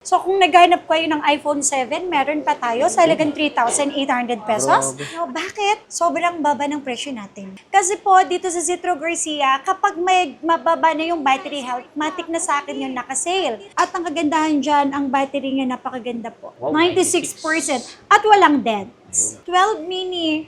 So kung naghanap kayo ng iPhone 7, meron pa tayo sa halagang 3,800 pesos. No, bakit? Sobrang baba ng presyo natin. Kasi po, dito sa Citro Garcia, kapag may mababa na yung battery health, matik na sa akin yung naka-sale. At ang kagandahan dyan, ang battery niya napakaganda po. Wow, 96%. At walang dead. 12 mini,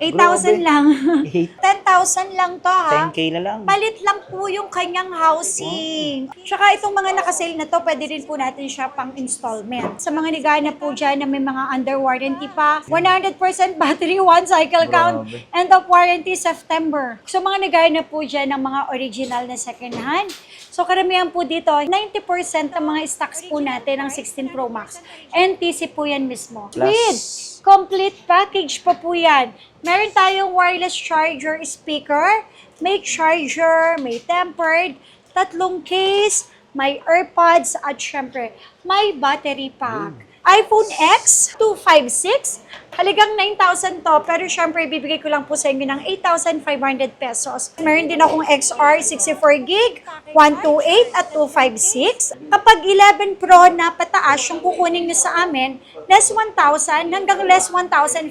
8,000 lang. 10,000 lang to ha. 10K na lang. Palit lang po yung kanyang housing. Tsaka itong mga nakasale na to, pwede rin po natin siya pang installment. Sa mga nagana po dyan na may mga under warranty pa, 100% battery, 1 cycle count, Grabe. end of warranty September. So mga nagana po dyan ng mga original na second hand. So karamihan po dito, 90% ng mga stocks po natin ng 16 Pro Max. NTC po yan mismo. With complete package pa po yan. Meron tayong wireless charger speaker, may charger, may tempered, 3 case, may AirPods, at syempre, may battery pack. iPhone X 256, halagang 9,000 to, pero syempre, bibigay ko lang po sa inyo ng 8,500 pesos. Meron din akong XR 64 gig, 128 at 256. Kapag 11 Pro na pataas yung kukunin nyo sa amin, less 1,000 hanggang less 1,500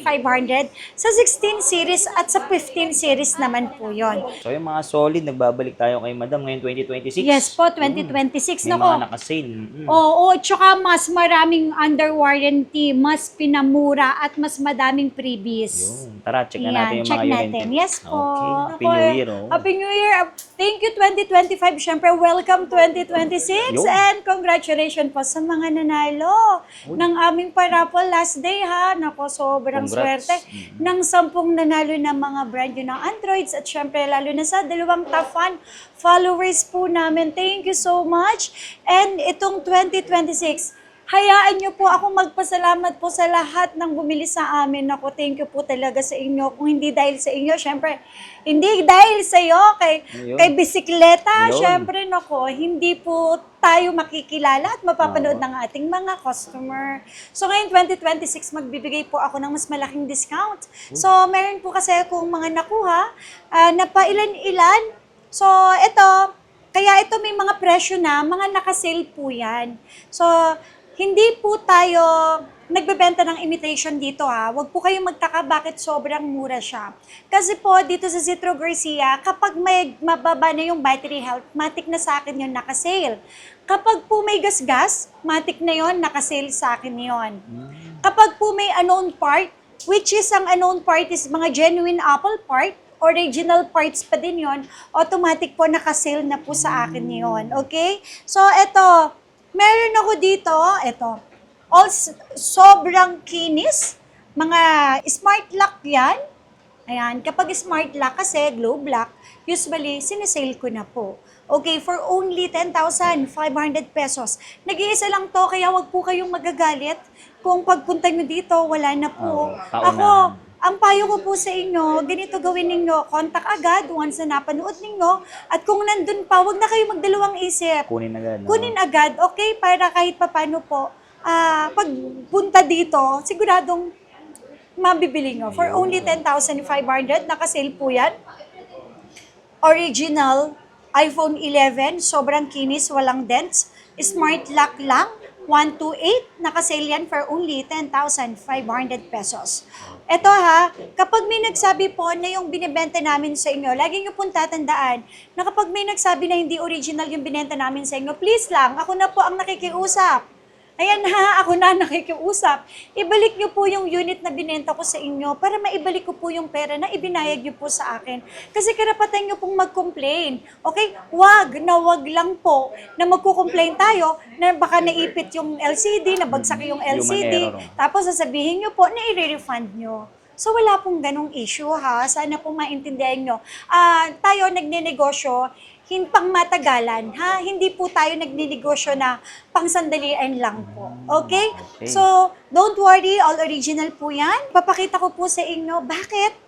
sa 16 series at sa 15 series naman po yon. So yung mga solid, nagbabalik tayo kay Madam ngayon 2026. Yes po, 2026 May na mga naka-sale. Oo, tsaka mas maraming under warranty, mas pinamura at mas madaming freebies. Yun. Tara, check na Yan, natin yung check mga natin. unit. Yes po. Okay. Happy New Year. Oh. Happy New Year. Thank you 2025. Siyempre, welcome 2026. Yo. And congratulations po sa mga nanalo ng aming parapol last day ha. Nako, sobrang Congrats. swerte. Ng 10 nanalo ng mga brand yun ng Androids at siyempre lalo na sa 2 top fan followers po namin. Thank you so much. And itong 2026, hayaan niyo po ako magpasalamat po sa lahat ng bumili sa amin. Ako, thank you po talaga sa inyo. Kung hindi dahil sa inyo, syempre, hindi dahil sa iyo, kay bisikleta, Ayun. syempre, nako, hindi po tayo makikilala at mapapanood ng ating mga customer. So ngayon 2026, magbibigay po ako ng mas malaking discount. So meron po kasi kung mga nakuha na pailan-ilan. So ito, kaya ito may mga presyo na, mga nakasale po yan. So hindi po tayo nagbebenta ng imitation dito ha. Huwag po kayong magtaka bakit sobrang mura siya. Kasi po dito sa Citro Garcia, kapag may mababa na yung battery health, matik na sa akin yun nakasale. Kapag po may gas-gas, matik na yon nakasale sa akin yon. Kapag po may unknown part, which is ang unknown part is mga genuine Apple part, original parts pa din yon, automatic po nakasale na po sa akin yon. Okay? So eto, meron ako dito, eto, sobrang kinis, mga smart lock yan. Ayan, kapag smart lock kasi, globe lock, usually, sinesale ko na po. Okay, for only 10,500 pesos. Nag-iisa lang to, kaya wag po kayong magagalit. Kung pagpunta nyo dito, wala na po. paunahan. Ako, ang payo ko po sa inyo, ganito gawin ninyo, contact agad once na napanood ninyo. At kung nandun pa, wag na kayo magdalawang isip. Kunin agad. No? Kunin agad, okay? Para kahit papano po, pagpunta dito, siguradong mabibili nyo. For only 10,500, nakasale po yan. Original iPhone 11, sobrang kinis, walang dents. Smart lock lang, 128, nakasale yan for only 10,500 pesos. Eto ha, kapag may nagsabi po na yung binibenta namin sa inyo, lagi nyo pong tatandaan na kapag may nagsabi na hindi original yung binenta namin sa inyo, please lang, ako na po ang nakikiusap. Ayan ha, ako na nakikiusap. Ibalik nyo po yung unit na binenta ko sa inyo para maibalik ko po yung pera na ibinayad nyo po sa akin. Kasi karapatan nyo pong mag-complain. Okay? Wag lang po na magko-complain tayo na baka naipit yung LCD, nabagsak yung LCD. Human error. Tapos sasabihin nyo po na i-refund nyo. So wala pong ganong issue ha. Sana po maintindihan nyo. Tayo nagnenegosyo, pang matagalan, ha? Hindi po tayo nagninegosyo na pang sandalian lang po. Okay? Okay. So, don't worry, all original po yan. Papakita ko po sa inyo, bakit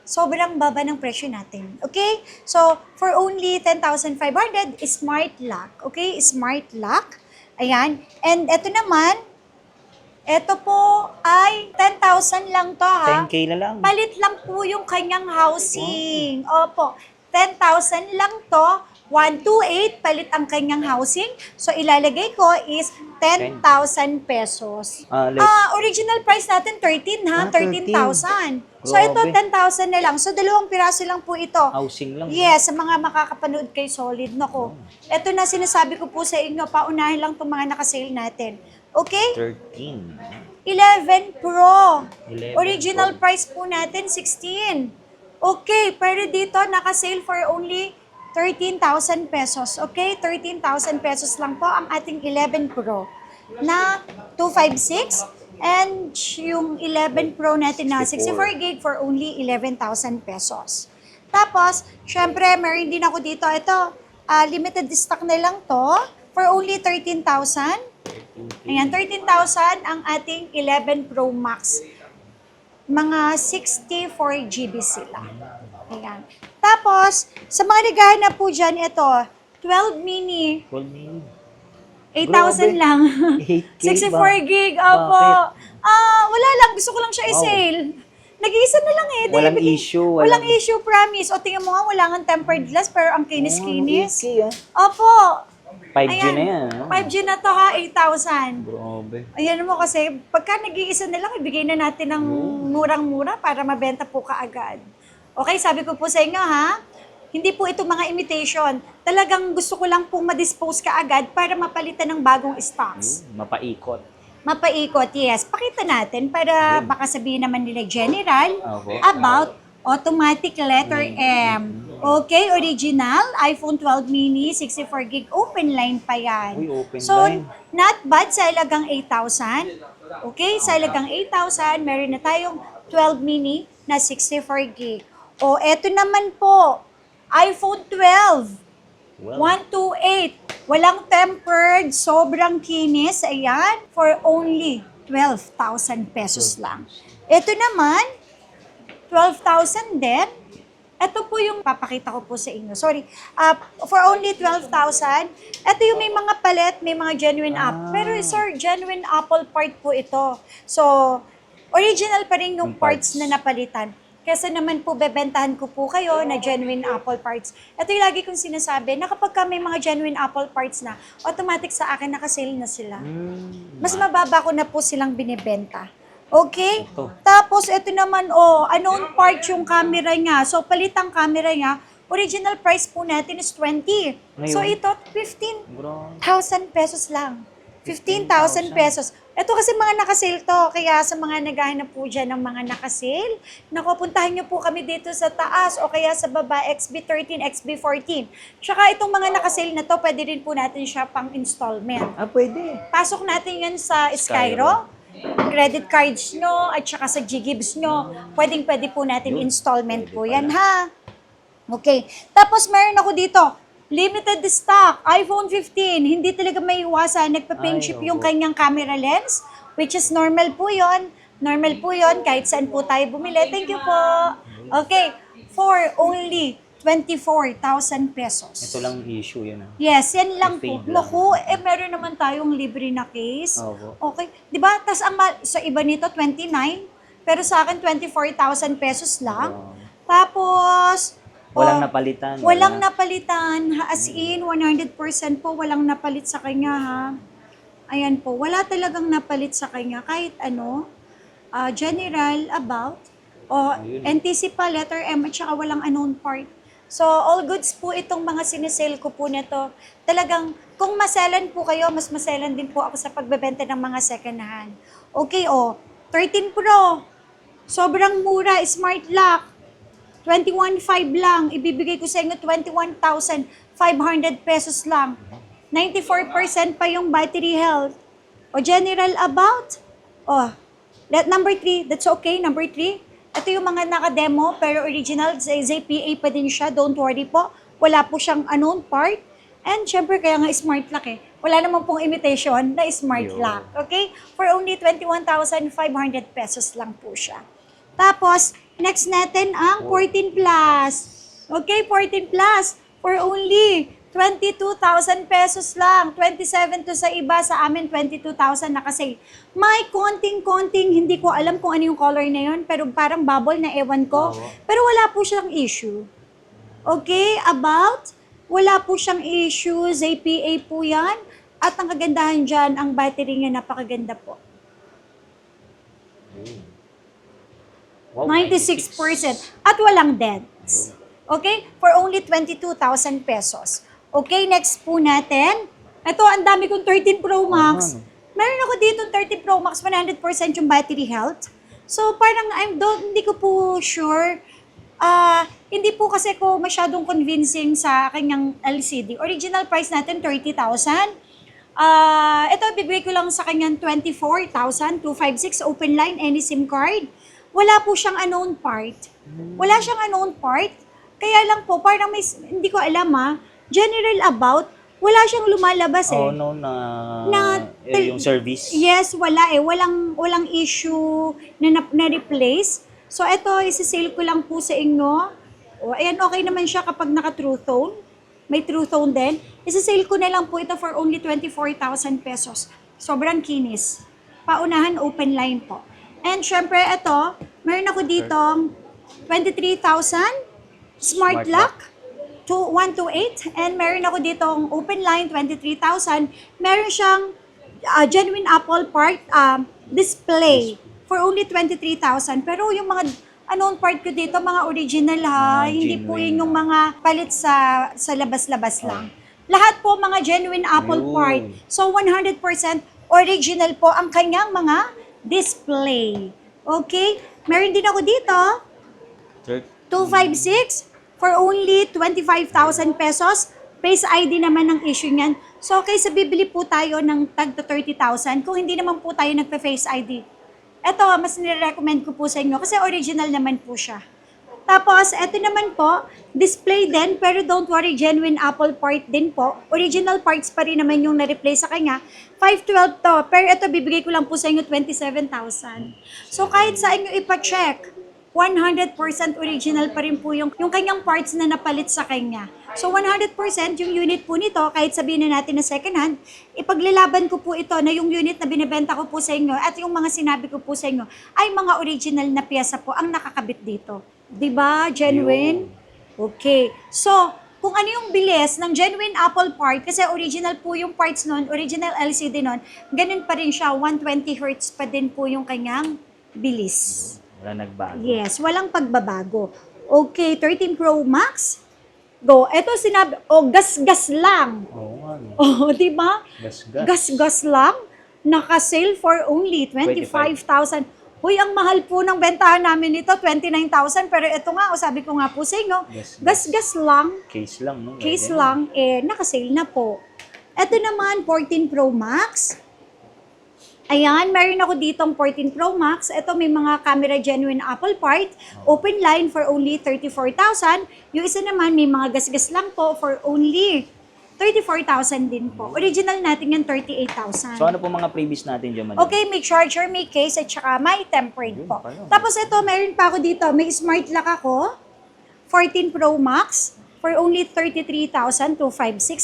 sobrang baba ng presyo natin. Okay? So, for only 10,500, smart lock. Okay? Smart lock. Ayan. And eto naman, eto po ay 10,000 lang to ha. 10K na lang. Palit lang po yung kanyang housing. Opo. 10,000 lang to, 128, palit ang kanyang housing. So, ilalagay ko is 10,000 pesos. Original price natin, 13 ha? 13,000. So, ito, Grabe. 10,000 na lang. So, dalawang piraso lang po ito. Housing lang. Yes, sa mga makakapanood kay Solid. Nako, ito na sinasabi ko po sa inyo, paunahin lang itong mga nakasale natin. Okay? 13. 11 Pro. 11 Original Pro. price po natin, 16. Okay, pero dito, nakasale for only 13,000 pesos. Okay, 13,000 pesos lang po ang ating 11 Pro na 256 and yung 11 Pro natin na 64 gig for only 11,000 pesos. Tapos, syempre, meron din ako dito. Ito, limited stock na lang to for only 13,000. Ayan, 13,000 ang ating 11 Pro Max. Mga 64 GB sila. Ayan. Tapos, sa mga naghahanap po dyan, ito, 12 mini, 12 mini. 8,000 Grabe. lang. 8K 64 ba? gig, opo. Bakit? Wala lang, gusto ko lang siya i-sale. Nag-iisa na lang eh. Walang issue, Walang issue, promise. O tingnan mo nga, wala nga tempered glass, pero ang kinis-kinis. 8K, Opo. 5G Ayan. na yan. 5G na to ha, 8,000. Grabe. Ayan mo kasi, pagka nag-iisa na lang, ibigay na natin ng murang-mura para mabenta po kaagad. Okay, sabi ko po sa inyo ha, hindi po ito mga imitation. Talagang gusto ko lang pong ma-dispose kaagad para mapalitan ng bagong stocks. Mapaikot. Mapaikot, yes. Pakita natin para baka sabihin naman nila general Opo. about automatic letter M. Okay, original, iPhone 12 mini, 64 gig, open line pa yan. Uy, open So, line. not bad sa halagang 8,000. Okay, sa halagang 8,000, meron na tayong 12 mini na 64 gig. O, eto naman po, iPhone 12. Well, 128. Walang tempered, sobrang kinis. Ayan, for only 12,000 pesos lang. Ito naman, 12,000 din. Ito po yung papakita ko po sa inyo. Sorry. For only 12,000. Ito yung may mga palet, may mga genuine app. Pero sir, genuine Apple part po ito. So, original pa rin yung Yung parts parts. na napalitan. Kasi naman po, bebentahan ko po kayo na genuine Apple parts. Ito yung lagi kong sinasabi, na kapag ka may mga genuine Apple parts na, automatic sa akin nakasale na sila. Mas mababa ko na po silang binibenta. Okay? Ito. Tapos, ito naman, unknown part yung camera niya. So, palit ang camera niya. Original price po natin is 20. So, Ngayon? ito, 15,000 Grabe. pesos lang. 15,000 pesos. Ito kasi mga nakasale to. Kaya sa mga naghahanap po dyan ng mga nakasale, nakupuntahan nyo po kami dito sa taas o kaya sa baba, XB13, XB14. Tsaka itong mga nakasale na to, pwede rin po natin siya pang installment. Pwede. Pasok natin yan sa Skyro, credit cards nyo, at saka sa Ggibbs nyo. Pwedeng-pwede po natin installment po yan, ha? Okay. Tapos meron ako dito, limited stock, iPhone 15. Hindi talaga may iwasan. Nagpa-pink chip yung kanyang camera lens, which is normal po yon. Normal po yon kahit saan po tayo bumili. Thank you po. Okay. For only 24,000 pesos. Ito lang issue yun. Yes, yan lang po. Fade lang. Naku, meron naman tayong libre na case. Opo. Okay. Di ba? Tapos sa iba nito, 29. Pero sa akin, 24,000 pesos lang. Tapos, Walang napalitan. walang napalitan. As in, 100% po walang napalit sa kanya, ha? Ayan po. Wala talagang napalit sa kanya. Kahit ano, general, about, NTC pa, letter M, at saka walang unknown part. So, all goods po itong mga sinesale ko po nito. Talagang, kung maselan po kayo, mas maselan din po ako sa pagbebenta ng mga second hand. Okay, 13 Pro. Sobrang mura, smart lock. 21,500 lang. Ibibigay ko sa inyo 21,500 pesos lang. 94% pa yung battery health. General about. Number 3, that's okay. Number 3, ito yung mga naka-demo, pero original, ZPA pa din siya. Don't worry po. Wala po siyang unknown part. And syempre, kaya nga smart lock eh. Wala naman pong imitation na smart lock. Okay? For only 21,500 pesos lang po siya. Tapos, next natin ang 14 Plus. Okay, 14 Plus. For only 22,000 pesos lang. 27 to sa iba, sa amin 22,000 na kasi. May konting-konting, hindi ko alam kung ano yung color na yun, pero parang bubble na ewan ko. Pero wala po siyang issue. Okay, about Wala po siyang issues, APA po yan. At ang kagandahan dyan, ang battery niya napakaganda po. Wow, 96%. At walang dents. Okay? For only 22,000 pesos. Okay, next po natin. Ito, ang dami kong 13 Pro Max. Meron ako dito 13 Pro Max, 100% yung battery health. So, parang hindi ko po sure. Hindi po kasi ko masyadong convincing sa kanyang LCD. Original price natin, 30,000. Ito, bibigay ko lang sa kanyang 24,256 open line, any SIM card. Wala po siyang unknown part. Wala siyang unknown part. Kaya lang po, parang hindi ko alam general about, wala siyang lumalabas Oh, no, yung service. Yes, wala walang issue na replace. So, ito, isi-sale ko lang po sa inyo. O, ayan, okay naman siya kapag naka-true tone. May true tone din. Isi-sale ko na lang po ito for only 24,000 pesos. Sobrang kinis. Paunahan, open line po. And syempre, ito, meron ako ditong 23,000 smart lock. 128. And meron ako ditong open line, 23,000. Meron siyang genuine Apple part display for only 23,000. Pero yung mga unknown part ko dito, mga original hindi po yun yung mga palit sa labas-labas lang. Lahat po mga genuine Apple part. So 100% original po ang kanyang mga display. Okay? Meron din ako dito, 256 for only 25,000 pesos. Face ID naman ang issue niyan. So, kaysa bibili po tayo ng tag to 30,000 kung hindi naman po tayo nagpa-face ID. Ito, mas nire-recommend ko po sa inyo kasi original naman po siya. Tapos, ito naman po, display din, pero don't worry, genuine Apple part din po. Original parts pa rin naman yung na-replace sa kanya. 512 to, pero ito, bibigay ko lang po sa inyo 27,000. So, kahit sa inyo ipa-check, 100% original pa rin po yung kanyang parts na napalit sa kanya. So 100% yung unit po nito, kahit sabihin na natin na second hand, ipaglalaban ko po ito na yung unit na binibenta ko po sa inyo at yung mga sinabi ko po sa inyo ay mga original na piyesa po ang nakakabit dito. 'Di ba? Genuine? Okay. So, kung ano yung bilis ng genuine Apple part, kasi original po yung parts nun, original LCD nun, ganun pa rin siya, 120 Hz pa din po yung kanyang bilis. Wala nagbago. Yes, walang pagbabago. Okay, 13 Pro Max. Go. Ito sinabi, gas-gas lang. Oo nga. Di ba? Gas-gas. Gas-gas lang. Naka-sale for only 25,000. Huy, ang mahal po ng bentahan namin ito, 29,000. Pero ito nga, sabi ko nga po sa inyo, gas-gas lang. Case lang, no? Case lang, naka-sale na po. Ito naman, 14 Pro Max. Ayan, meron ako ditong 14 Pro Max. Ito may mga camera genuine Apple part. Open line for only 34,000. Yung isa naman may mga gas-gas lang po for only 34,000 din po. Original natin yan 38,000. So ano po mga previous natin dyan, madam? Okay, may charger, may case, at saka may tempered po. Tapos ito, meron pa ako dito. May smart lock ako. 14 Pro Max for only 33,256.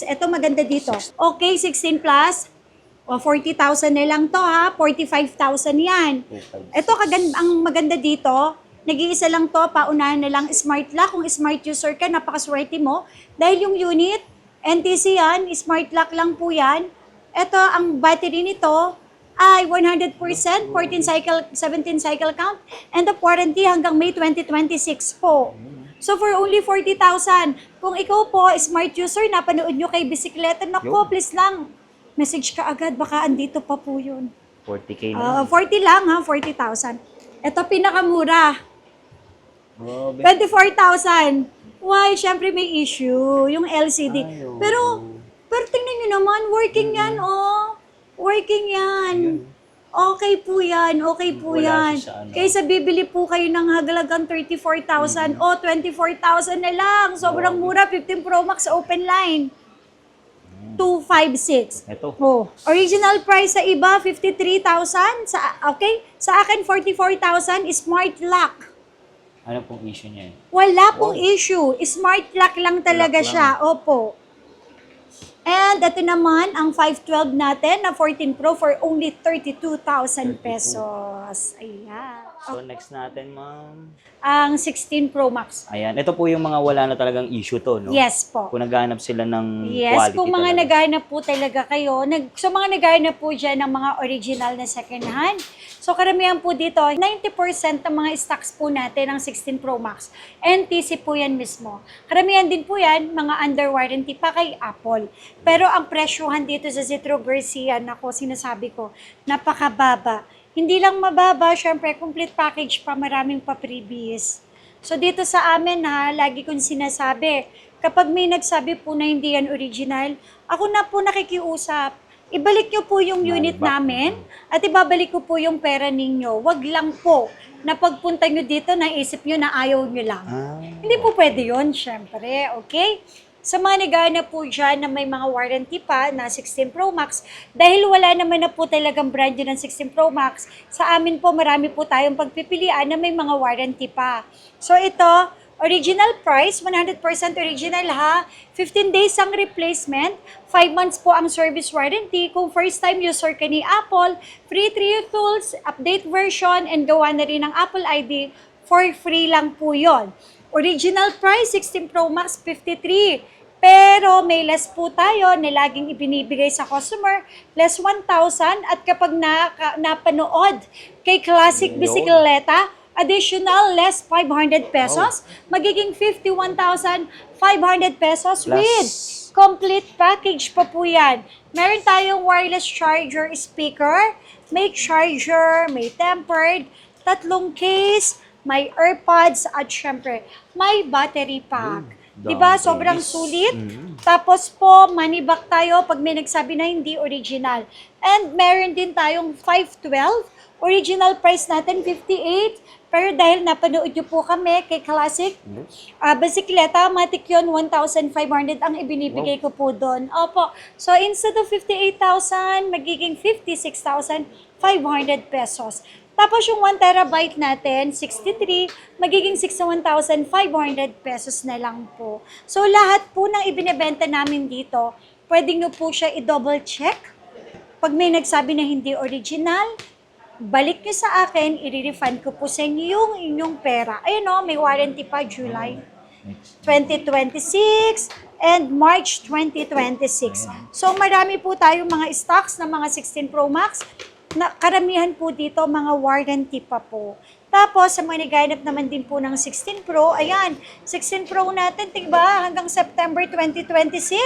Ito maganda dito. Okay, 16 plus. O, 40,000 na lang to ha. 45,000 yan. Ito, ang maganda dito, nag-iisa lang to, paunahan na lang smart lock. Kung smart user ka, napakaswerte mo. Dahil yung unit, NTC yan, smart lock lang po yan. Ito, ang battery nito ay 100%, 17 cycle count, and the warranty hanggang May 2026 po. So for only 40,000, kung ikaw po, smart user, napanood nyo kay bisikleta, naku, please lang, message ka agad, baka andito pa po yun. 40K na. 40 lang ha, 40,000. Ito pinakamura. 24,000. Why? Syempre may issue, yung LCD. Pero tingnan nyo naman, working yan, oh. Working yan. Okay po yan, okay po yan. Kaysa bibili po kayo ng hagalagang 34,000, 24,000 na lang. Sobrang mura, 15 Pro Max open line. 256. Ito. Original price sa iba, 53,000. Okay? Sa akin, 44,000. Smart lock. Ano pong issue niya? Wala pong issue. Smart lock lang talaga siya. Opo. And ito naman, ang 512 natin na 14 Pro for only 32,000 pesos. Ayan. So, next natin, ma'am. Ang 16 Pro Max. Ayan. Ito po yung mga wala na talagang issue to, no? Yes po. Kung naghahanap sila ng Yes, quality kung mga talaga. naghahanap po talaga kayo, so mga naghahanap po dyan ng mga original na second hand. So karamihan po dito, 90% ng mga stocks po natin ng 16 Pro Max, NTC po yan mismo. Karamihan din po yan, mga under warranty pa kay Apple. Pero ang presyuhan dito sa Zitro Garcia, nako sinasabi ko, napakababa. Hindi lang mababa, syempre complete package pa, maraming pa previous. So dito sa amin ha, lagi kong sinasabi, kapag may nagsabi po na hindi yan original, ako na po nakikiusap. Ibalik nyo po yung unit namin at ibabalik ko po yung pera ninyo. Wag lang po na pagpunta nyo dito, naisip nyo na ayaw nyo lang. Hindi po pwede yun, syempre, okay? Sa mga naghahanap po dyan na may mga warranty pa na 16 Pro Max, dahil wala naman na po talagang brand yun ng 16 Pro Max, sa amin po marami po tayong pagpipilian na may mga warranty pa. So ito, original price, 100% original ha, 15 days ang replacement, 5 months po ang service warranty. Kung first time user ka ni Apple, free 3 tools, update version, and gawa na rin ng Apple ID, for free lang po yon. Original price, 16 Pro Max, 53. Pero may less po tayo na laging ibinibigay sa customer, less 1,000. At kapag napanood kay Classic Bicicleta, additional less 500 pesos, magiging 51,500 pesos with complete package pa po yan. Meron tayong wireless charger speaker, may charger, may tempered, 3 case, may AirPods, at syempre, may battery pack. Diba? Sobrang sulit. Tapos po, money back tayo pag may nagsabi na hindi original. And meron din tayong 512. Original price natin, 58. Pero dahil napanood nyo po kami kay Classic, bisikleta, matik yun, 1,500 ang ibinibigay ko po doon. Opo. So, instead of 58,000, magiging 56,500 pesos. Tapos yung 1 terabyte natin, 63, magiging 61,500 pesos na lang po. So lahat po ng ibinebenta namin dito, pwede nyo po siya i-double check. Pag may nagsabi na hindi original, balik nyo sa akin, i-refund ko po sa inyo yung inyong pera. Ayun o, may warranty pa July 2026 and March 2026. So marami po tayong mga stocks ng mga 16 Pro Max, na karamihan po dito mga warranty pa po. Tapos sa mga naghahanap naman din po ng 16 Pro, ayan, 16 Pro natin, diba, hanggang September 2026.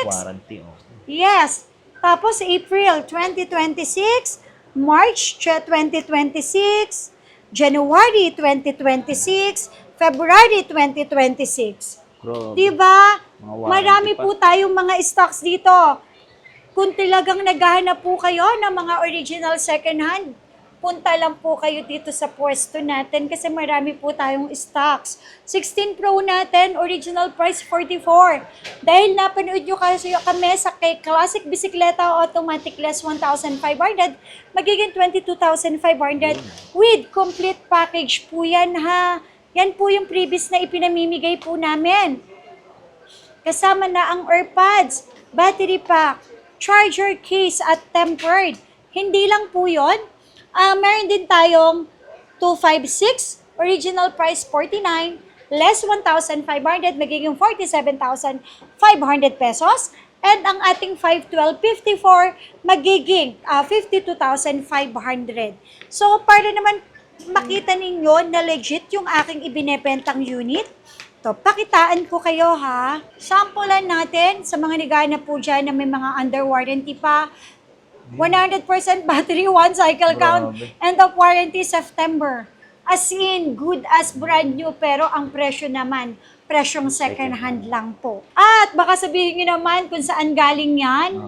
Warranty, oh. Yes. Tapos April 2026, March 2026, January 2026, February 2026. Grabe. Diba? Mga warranty Marami pa. po tayong mga stocks dito. Kung talagang naghahanap po kayo ng mga original second hand, punta lang po kayo dito sa pwesto natin kasi marami po tayong stocks. 16 Pro natin, original price 44. Dahil napanood nyo kasi kami sa kay Classic Bicicleta Automatic less 1,500, magiging 22,500 with complete package po yan ha. Yan po yung previous na ipinamimigay po namin. Kasama na ang AirPods, battery pack, charger case at tempered. Hindi lang po yun. Meron din tayong 256, original price 49, less 1,500, magiging 47,500 pesos. And ang ating 512, 54, magiging 52,500. So, para naman makita ninyo na legit yung aking ibinebentang unit, to, pakitaan ko kayo ha. Sampulan natin sa mga naghahanap po dyan na may mga under warranty pa. 100% battery, 1 cycle count, end of warranty September. As in, good as brand new, pero ang presyo naman, presyong second hand lang po. At baka sabihin nyo naman kung saan galing yan.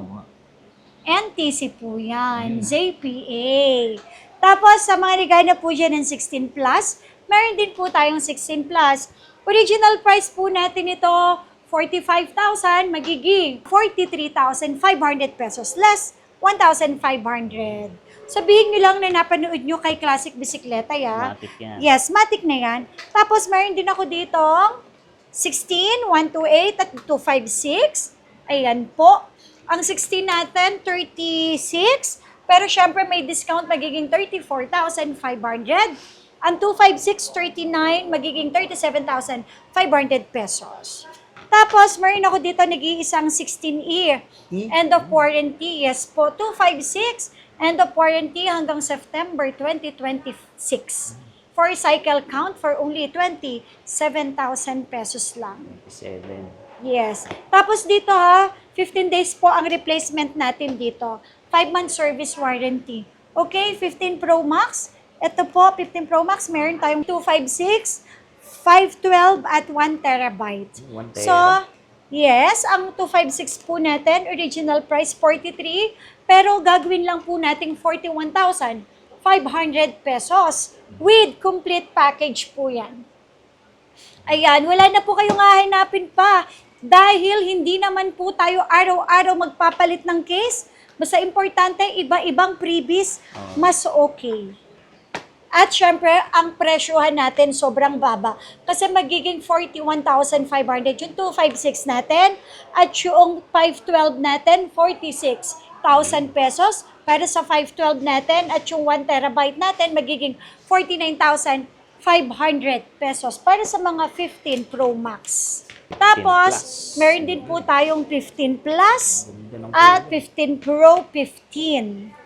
NTC po yan, ZPA. Tapos sa mga naghahanap po dyan ng 16 plus, meron din po tayong 16 plus. Original price po natin ito, 45,000, magiging 43,500 pesos, less 1,500. Sabihin nyo lang na napanood nyo kay Classic Bicicleta, ya. Matic yan. Yes, matic na yan. Tapos meron din ako dito 16, 128 at 256. Ayan po. Ang 16 natin, 36. Pero syempre may discount, magiging 34,500. Ang 256, 39, magiging 37,500 pesos. Tapos, meron ako dito nag-iisang 16E. End of warranty, yes po. 256, end of warranty hanggang September 2026. For cycle count for only 27,000 pesos lang. 7. Yes. Tapos dito ha, 15 days po ang replacement natin dito. 5-month service warranty. Okay, 15 Pro Max. Ito po, 15 Pro Max, meron tayong 256, 512 at 1 terabyte. 1 tera. So, yes, ang 256 po natin, original price 43, pero gagawin lang po nating 41,500 pesos with complete package po yan. Ayan, wala na po kayong hahanapin pa dahil hindi naman po tayo araw-araw magpapalit ng case. Basta importante, iba-ibang freebies, mas okay. At syempre, ang presyohan natin sobrang baba. Kasi magiging 41,500 yung 256 natin at yung 512 natin, 46,000 pesos. Pero sa 512 natin at yung 1 terabyte natin, magiging 49,500 pesos para sa mga 15 Pro Max. Tapos, meron din po tayong 15 Plus at 15 Pro 15.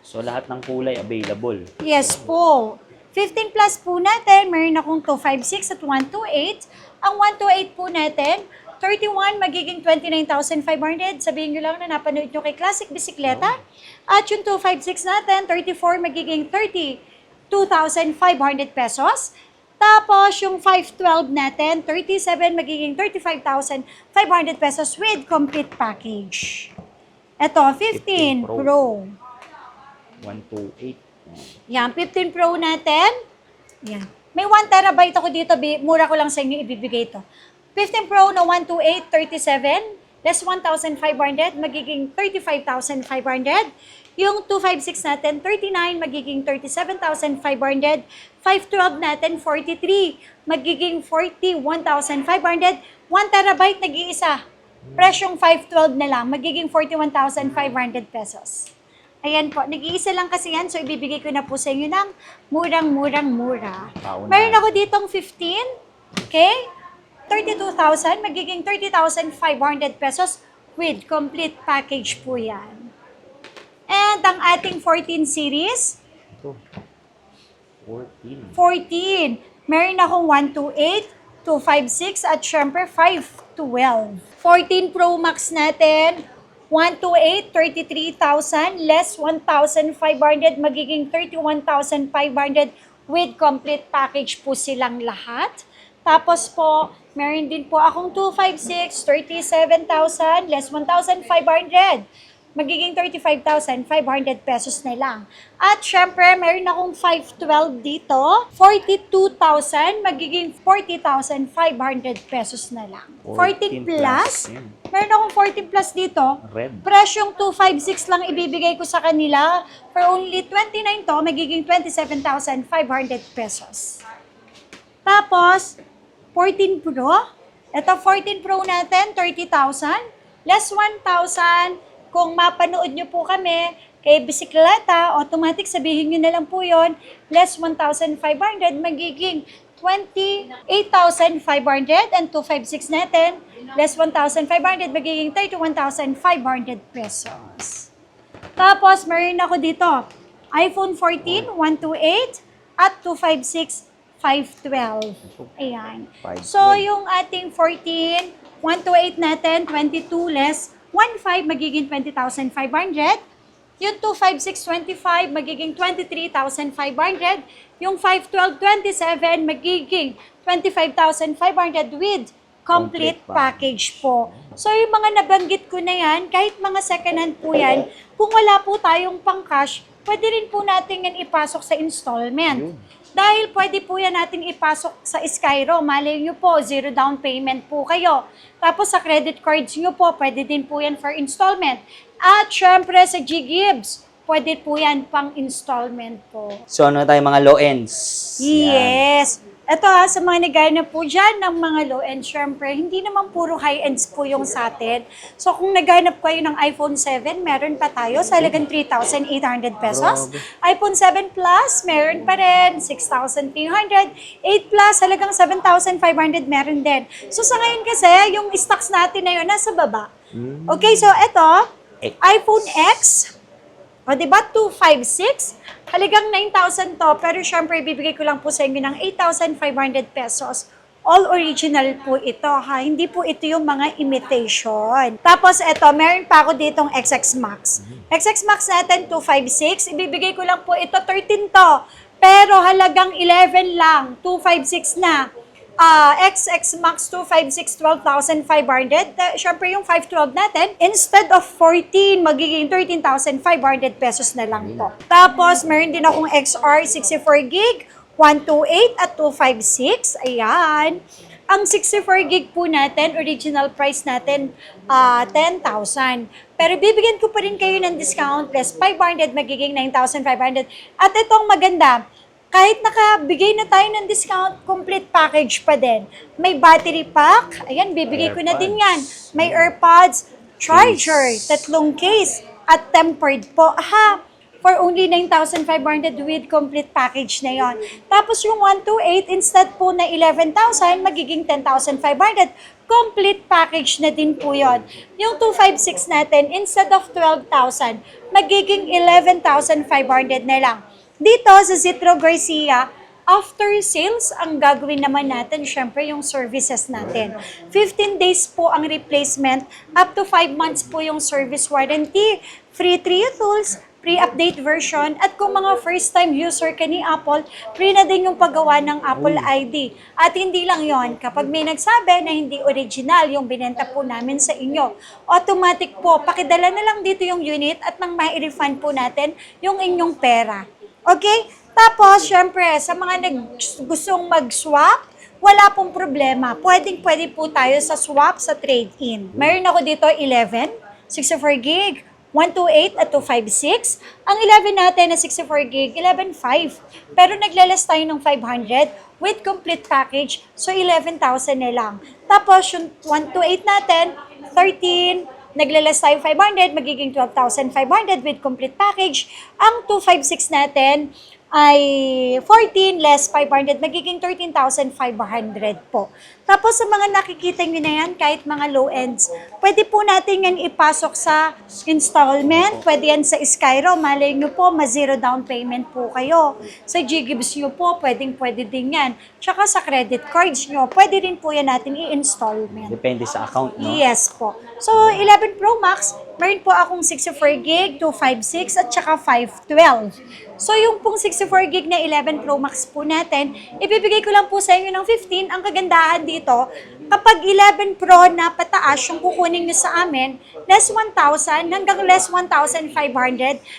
So, lahat ng kulay available. Yes po. 15 Plus po natin, meron akong 256 at 128. Ang 128 po natin, 31 magiging 29,500. Sabihin nyo lang na napanood nyo kay Classic Bisikleta. At yung 256 natin, 34 magiging 32,500 pesos. Tapos yung 512 natin, 37 magiging 35,500 pesos with complete package. Ito, 15 Pro. 128. Yan, 15 Pro natin. Yan. May 1 terabyte ako dito, mura ko lang sa inyo ibibigay ito. 15 Pro na 128, 37, less 1,500, magiging 35,500. Yung 256 natin, 39, magiging 37,500. 512 natin, 43, magiging 41,500. 1 terabyte, nag-iisa. Presyong 512 na lang, magiging 41,500 pesos. Ayan po, nag-iisa lang kasi yan, so ibibigay ko na po sa inyo ng murang-murang-mura. Meron ako ditong 15, okay? 32,000, magiging 30,500 pesos with complete package po yan. And ang ating 14 series, Ito. 14. 14. Meron akong 128, 256, at syempre 512. 14 Pro Max natin, 128, 33,000, less 1,500, magiging 31,500 with complete package po silang lahat. Tapos po, meron din po akong 256, 37,000, less 1,500. Magiging 35,500 pesos na lang. At syempre, meron akong 512 dito, 42,000, magiging 40,500 pesos na lang. 14 plus, meron akong 14 plus dito, Red. presyong 256 lang ibibigay ko sa kanila. For only 29 to, magiging 27,500 pesos. Tapos, 14 Pro. Ito, 14 Pro natin, 30,000. Less 1,000. Kung mapanood nyo po kami kay Bisikleta, automatic sabihin nyo na lang po yon, less 1,500, magiging 28,500. And 256 natin, less 1,500, magiging 31,500 pesos. Tapos, meron ako dito, iPhone 14, 128, at 256, 512. Ayan. So, yung ating 14, 128 natin, 22 less 1,500, magiging 20,500. Yung 256, 25, magiging 23,500. Yung 512, 27, magiging 25,500 with complete package po. So, yung mga nabanggit ko na yan, kahit mga second hand po yan, kung wala po tayong pang-cash, pwede rin po natin yan ipasok sa installment. Dahil pwede po yan natin ipasok sa Skyro. Malay nyo po, 0 down payment po kayo. Tapos sa credit cards nyo po, pwede din po yan for installment. At syempre sa G-Gibbs, pwede po yan pang installment po. So, ano tayo mga low ends? Yes. Ito sa mga naghahanap po dyan ng mga low-end, syempre, hindi naman puro high-ends po yung sa atin. So kung naghahanap kayo ng iPhone 7, meron pa tayo sa halagang 3,800 pesos. Grabe. iPhone 7 Plus, meron pa rin, 6,300. 8 Plus, halagang 7,500 meron din. So sa ngayon kasi, yung stocks natin na yun, nasa baba. Okay, so ito, X. iPhone X, o diba, 256, halagang 9,000 to, pero syempre, ibibigay ko lang po sa inyo ng 8,500 pesos. All original po ito, ha? Hindi po ito yung mga imitation. Tapos, ito, meron pa ako ditong XX Max. XX Max natin, 256. Ibibigay ko lang po ito, 13 to. Pero halagang 11 lang, 256 na. XX Max 256, 12,500. Siyempre yung 512 natin, instead of 14, magiging 13,500 pesos na lang po. Tapos, meron din akong XR 64 gig, 128 at 256. Ayan. Ang 64 gig po natin, original price natin, 10,000. Pero bibigyan ko pa rin kayo ng discount, less 500, magiging 9,500. At itong maganda, kahit nakabigay na tayo ng discount, complete package pa din. May battery pack, ayan, bibigay ko na din yan. May AirPods, charger, 3 case, at tempered po. For only 9,500 with complete package na yon. Tapos yung 128, instead po na 11,000, magiging 10,500. Complete package na din po yon. Yung 256 natin, instead of 12,000, magiging 11,500 na lang. Dito sa Zitro Garcia, after sales, ang gagawin naman natin, syempre, yung services natin. 15 days po ang replacement, up to 5 months po yung service warranty, free 3 tools, pre-update version, at kung mga first-time user ka ni Apple, free na din yung paggawa ng Apple ID. At hindi lang yon, kapag may nagsabi na hindi original yung binenta po namin sa inyo, automatic po, pakidala na lang dito yung unit at nang mai-refund po natin yung inyong pera. Okay? Tapos, syempre, sa mga gustong mag-swap, wala pong problema. Pwede po tayo sa swap sa trade-in. Mayroon ako dito 11, 64 gig, 128 at 256. Ang 11 natin na 64 gig, 11.5. Pero naglalas tayo ng 500 with complete package, so 11,000 na lang. Tapos, yung 128 natin, 13, naglalas tayo 500, magiging 12,500 with complete package. Ang 256 natin ay 14 less 500, magiging 13,500 po. Tapos sa mga nakikita nyo na yan, kahit mga low ends, pwede po natin yan ipasok sa installment, pwede yan sa Skyro, malay nyo po, ma-zero down payment po kayo. Sa Ggibbs nyo po, pwede din yan. Tsaka sa credit cards nyo, pwede rin po yan natin i-installment. Depende sa account, no? Yes po. So, 11 Pro Max, meron po akong 64 gig, 256 at saka 512. So, yung pong 64 gig na 11 Pro Max po natin, ibibigay ko lang po sa inyo ng 15. Ang kagandahan dito, kapag 11 Pro na pataas yung kukunin nyo sa amin, less 1,000 hanggang less 1,500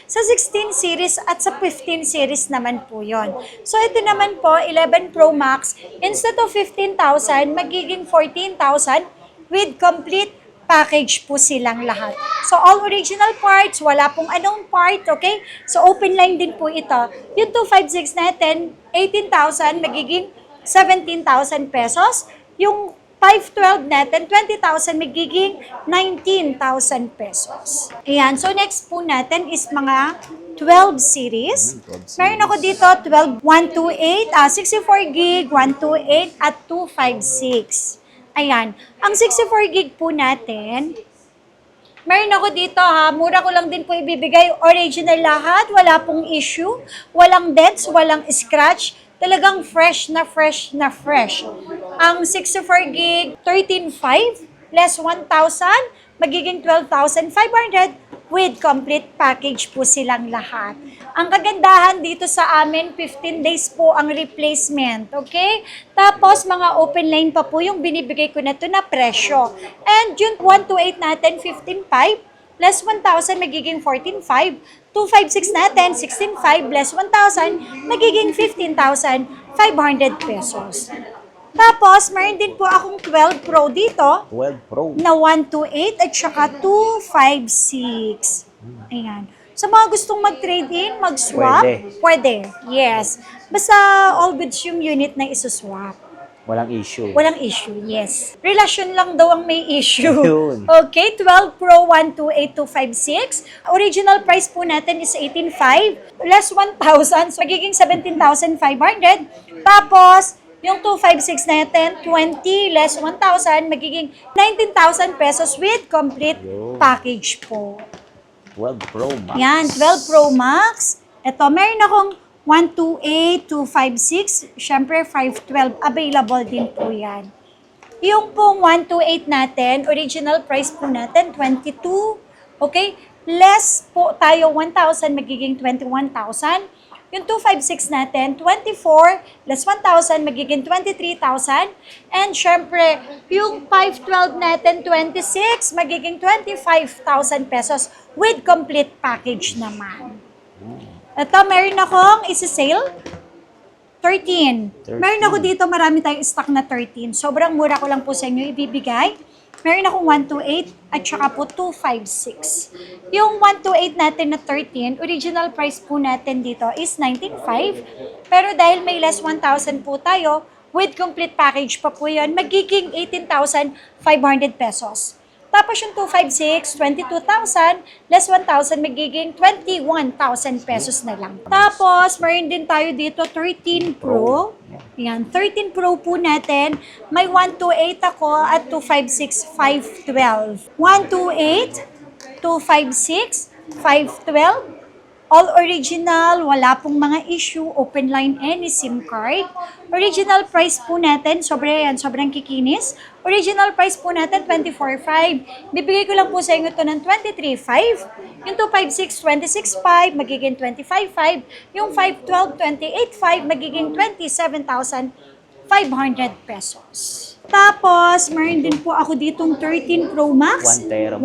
sa 16 series at sa 15 series naman po yon. So, ito naman po, 11 Pro Max, instead of 15,000, magiging 14,000 with complete package po silang lahat. So, all original parts, wala pong anong part, okay? So, open line din po ito. Yung 256 natin, 18,000, magiging 17,000 pesos. Yung 512 natin, 20,000, magiging 19,000 pesos. Ayan. So, next po natin is mga 12 series. Meron ako dito, 12, 128, 64 gig, 128, at 256. Ayan. Ang 64 gig po natin, meron ako dito mura ko lang din po ibibigay. Original lahat, wala pong issue, walang dents, walang scratch. Talagang fresh na fresh na fresh. Ang 64 gig, 13.5, less 1,000, magiging 12,500 with complete package po silang lahat. Ang kagandahan dito sa amin, 15 days po ang replacement, okay? Tapos, mga open line pa po yung binibigay ko na to na presyo. And yung 128 natin, 15.5, less 1,000, magiging 14.5. 256 natin, 16.5, less 1,000, magiging 15,500 pesos. Tapos, mayroon din po akong 12 Pro dito. 12 Pro. Na 128 at saka 256. Ayan. Sa mga gustong mag-trade in, mag-swap, pwede. Yes. Basta all goods yung unit na isuswap. Walang issue. Walang issue, yes. Relasyon lang daw ang may issue. Ayun. Okay, 12 Pro 128256. Original price po natin is 18,500. Less 1,000, so magiging 17,500. Tapos, yung 256 natin, 20 less 1,000, magiging 19,000 pesos with complete package po. 12 Pro Max. Yan, 12 Pro Max. Ito, meron akong 128, 256, syempre 512, available din po yan. Yung pong 128 natin, original price po natin, 22, okay? Less po tayo 1,000, magiging 21,000. Yung 256 natin, 24, less 1,000, magiging 23,000. And syempre, yung 512 natin, 26, magiging 25,000 pesos with complete package naman. Ito, meron akong isi-sale. 13. Meron ako dito, marami tayong stock na 13. Sobrang mura ko lang po sa inyo ibibigay. Meron akong 128 at saka po 256. Yung 128 natin na 13, original price po natin dito is 19,500. Pero dahil may less 1,000 po tayo, with complete package pa po yun, magiging 18,500 pesos. Tapos yung 256, 22,000, less 1,000, magiging 21,000 pesos na lang. Tapos, meron din tayo dito 13 Pro. Yan, 13 Pro po natin. May 128 ako at 256, 512. 128, 256, 512. All original, wala pong mga issue, open line any SIM card. Original price po natin, sobrang kikinis. Original price po natin, 24,500. Bibigay ko lang po sa inyo ito ng 23,500. Yung 256, 26,500, magiging 25,500. Yung 512, 28,500, magiging 27,500 pesos. Tapos, meron din po ako ditong 13 Pro Max, 128,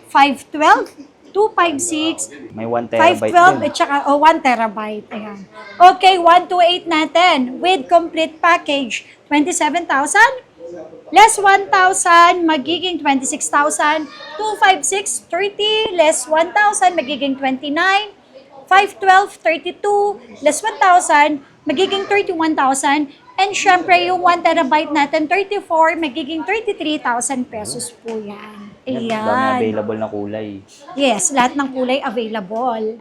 512, 256, May 1 terabyte 512 din. at saka 1 terabyte. Ayan. Okay, 128 natin with complete package, 27,000. Less 1,000, magiging 26,000. 256, 30. Less 1,000, magiging 29. 512, 32. Less 1,000, magiging 31,000. And syempre, yung 1 terabyte natin, 34, magiging 33,000 pesos po yan. Dami Ayan. available na kulay. Yes, lahat ng kulay available.